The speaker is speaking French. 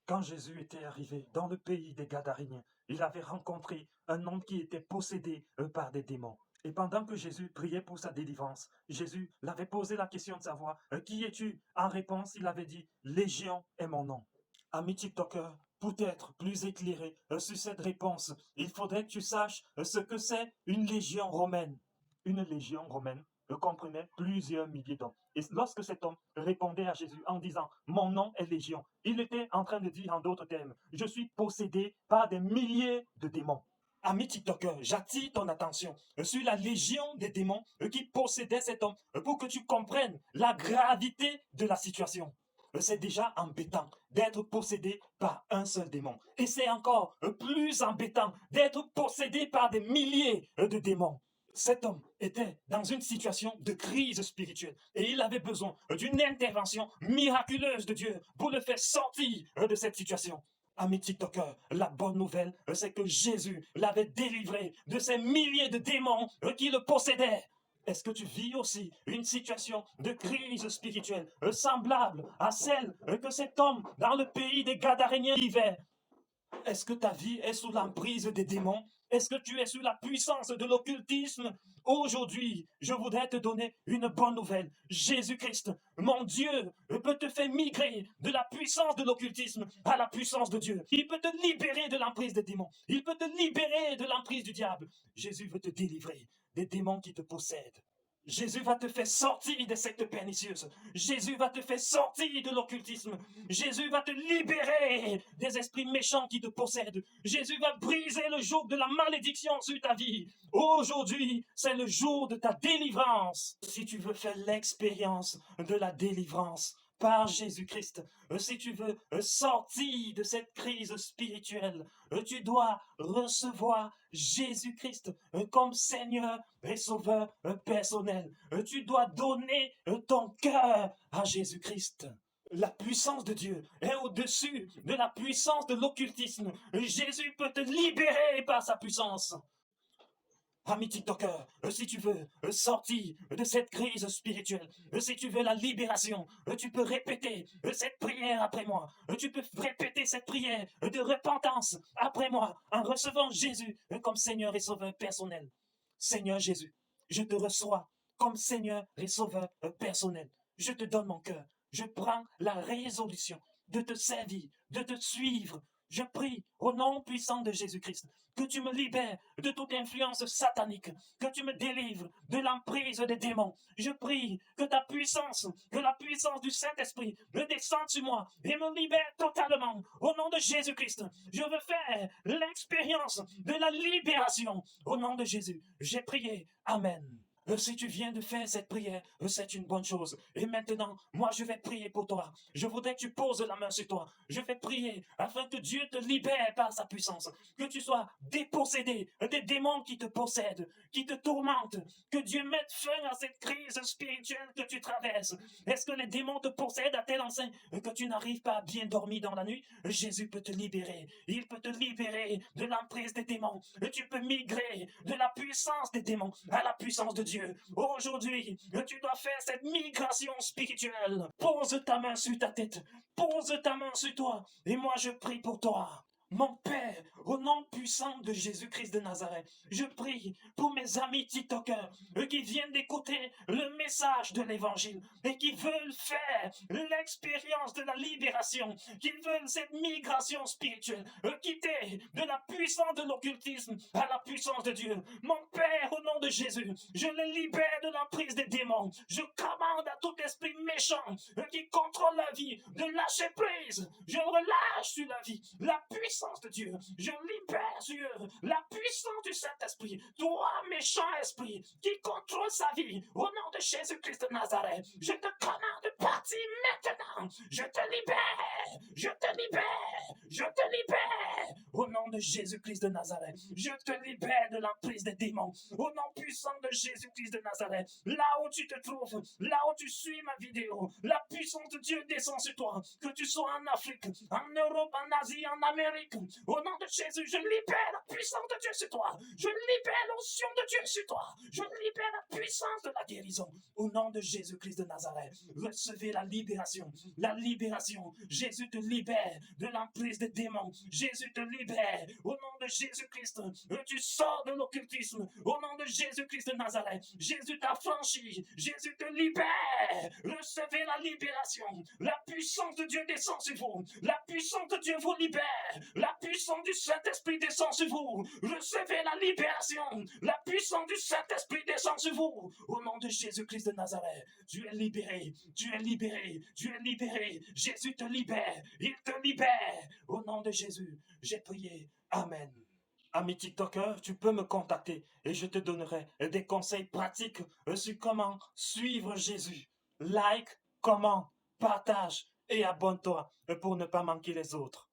Quand Jésus était arrivé dans le pays des Gadaréniens, il avait rencontré un homme qui était possédé par des démons. Et pendant que Jésus priait pour sa délivrance, Jésus l'avait posé la question de savoir qui es-tu? En réponse, il avait dit Légion est mon nom. Ami TikToker, pour être plus éclairé sur cette réponse, il faudrait que tu saches ce que c'est une légion romaine. Une légion romaine comprenait plusieurs milliers d'hommes. Et lorsque cet homme répondait à Jésus en disant Mon nom est Légion, il était en train de dire en d'autres termes Je suis possédé par des milliers de démons. Ami TikToker, j'attire ton attention sur la légion des démons qui possédait cet homme pour que tu comprennes la gravité de la situation. C'est déjà embêtant d'être possédé par un seul démon. Et c'est encore plus embêtant d'être possédé par des milliers de démons. Cet homme était dans une situation de crise spirituelle et il avait besoin d'une intervention miraculeuse de Dieu pour le faire sortir de cette situation. Ami TikToker, la bonne nouvelle, c'est que Jésus l'avait délivré de ces milliers de démons qui le possédaient. Est-ce que tu vis aussi une situation de crise spirituelle semblable à celle que cet homme dans le pays des Gadaréniens vivait? Est-ce que ta vie est sous l'emprise des démons? Est-ce que tu es sous la puissance de l'occultisme? Aujourd'hui, je voudrais te donner une bonne nouvelle. Jésus-Christ, mon Dieu, peut te faire migrer de la puissance de l'occultisme à la puissance de Dieu. Il peut te libérer de l'emprise des démons. Il peut te libérer de l'emprise du diable. Jésus veut te délivrer des démons qui te possèdent. Jésus va te faire sortir des sectes pernicieuses. Jésus va te faire sortir de l'occultisme. Jésus va te libérer des esprits méchants qui te possèdent. Jésus va briser le joug de la malédiction sur ta vie. Aujourd'hui, c'est le jour de ta délivrance. Si tu veux faire l'expérience de la délivrance, par Jésus-Christ. Si tu veux sortir de cette crise spirituelle, tu dois recevoir Jésus-Christ comme Seigneur et Sauveur personnel. Tu dois donner ton cœur à Jésus-Christ. La puissance de Dieu est au-dessus de la puissance de l'occultisme. Jésus peut te libérer par sa puissance. Ami TikToker, si tu veux sortir de cette crise spirituelle, si tu veux la libération, tu peux répéter cette prière après moi. Tu peux répéter cette prière de repentance après moi en recevant Jésus comme Seigneur et Sauveur personnel. Seigneur Jésus, je te reçois comme Seigneur et Sauveur personnel. Je te donne mon cœur. Je prends la résolution de te servir, de te suivre. Je prie au nom puissant de Jésus-Christ que tu me libères de toute influence satanique, que tu me délivres de l'emprise des démons. Je prie que ta puissance, que la puissance du Saint-Esprit me descende sur moi et me libère totalement. Au nom de Jésus-Christ, je veux faire l'expérience de la libération. Au nom de Jésus, j'ai prié. Amen. Si tu viens de faire cette prière, c'est une bonne chose. Et maintenant, moi, je vais prier pour toi. Je voudrais que tu poses la main sur toi. Je vais prier afin que Dieu te libère par sa puissance. Que tu sois dépossédé des démons qui te possèdent, qui te tourmentent. Que Dieu mette fin à cette crise spirituelle que tu traverses. Est-ce que les démons te possèdent à tel enseigne que tu n'arrives pas à bien dormir dans la nuit? Jésus peut te libérer. Il peut te libérer de l'emprise des démons. Et tu peux migrer de la puissance des démons à la puissance de Dieu. Aujourd'hui, tu dois faire cette migration spirituelle. Pose ta main sur ta tête. Pose ta main sur toi. Et moi, je prie pour toi. Mon Père, au nom puissant de Jésus-Christ de Nazareth, je prie pour mes amis TikTokers qui viennent d'écouter le message de l'Évangile et qui veulent faire l'expérience de la libération, qui veulent cette migration spirituelle, quitter de la puissance de l'occultisme à la puissance de Dieu. Mon Père, au nom de Jésus, je les libère de l'emprise des démons. Je commande à tout esprit méchant qui contrôle la vie de lâcher prise. Je relâche sur la vie la puissance de Dieu. Je libère sur eux la puissance du Saint-Esprit. Toi, méchant esprit, qui contrôle sa vie, au nom de Jésus-Christ de Nazareth, je te commande de partir maintenant. Je te libère. Je te libère. Je te libère. Au nom de Jésus-Christ de Nazareth, je te libère de l'emprise des démons. Au nom puissant de Jésus-Christ de Nazareth, là où tu te trouves, là où tu suis ma vidéo, la puissance de Dieu descend sur toi, que tu sois en Afrique, en Europe, en Asie, en Amérique. Au nom de Jésus, je libère la puissance de Dieu sur toi. Je libère l'onction de Dieu sur toi. Je libère la puissance de la guérison. Au nom de Jésus-Christ de Nazareth, recevez la libération. La libération. Jésus te libère de l'emprise des démons. Jésus te libère. Au nom de Jésus-Christ, tu sors de l'occultisme. Au nom de Jésus-Christ de Nazareth, Jésus t'a franchi. Jésus te libère. Recevez la libération. La puissance de Dieu descend sur vous. La puissance de Dieu vous libère. La puissance du Saint-Esprit descend sur vous. Recevez la libération. La puissance du Saint-Esprit descend sur vous. Au nom de Jésus-Christ de Nazareth, tu es libéré. Tu es libéré. Tu es libéré. Jésus te libère. Il te libère. Au nom de Jésus, j'ai prié. Amen. Ami TikToker, tu peux me contacter et je te donnerai des conseils pratiques sur comment suivre Jésus. Like, commente, partage et abonne-toi pour ne pas manquer les autres.